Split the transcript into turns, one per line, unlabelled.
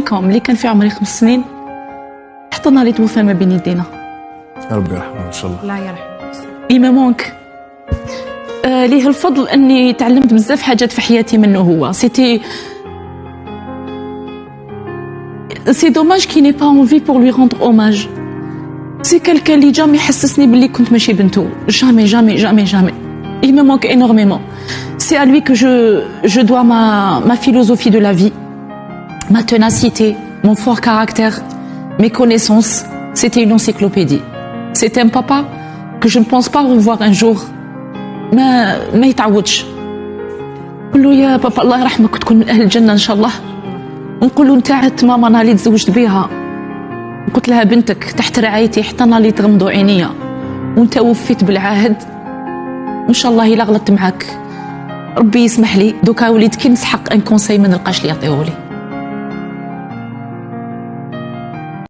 5 ملي كان في عمري 5 سنين حطنا لي توفى ما بين يدينا.
يا ربي يرحمه ان شاء الله.
الله يرحمه.
إيما مونك ليه الفضل اني تعلمت بزاف حاجات في حياتي منه هو. سي دوماج كي ني با اونفي بور لوي روندر اوماج. سي كالكان اللي جامي حسسني باللي كنت ماشي بنتو. جامي جامي جامي جامي. Il me manque énormément. C'est à lui que je dois ma philosophie de la vie, ma ténacité, mon fort caractère, mes connaissances. C'était une encyclopédie. C'est un papa que je ne pense pas revoir un jour. ما يتعودش. نقول له يا بابا الله يرحمك تكون من اهل الجنه ان شاء الله. ونقول له نتاعت ماما انا اللي تزوجت بها قلت لها بنتك تحت رعايتي حتى انا اللي تغمضوا عينيا وانت وفيت بالعهد ان شاء الله الا غلطت معاك ربي يسمح لي. دوكا وليت كي نسحق ان كونساي ما نلقاش اللي يعطيوه لي.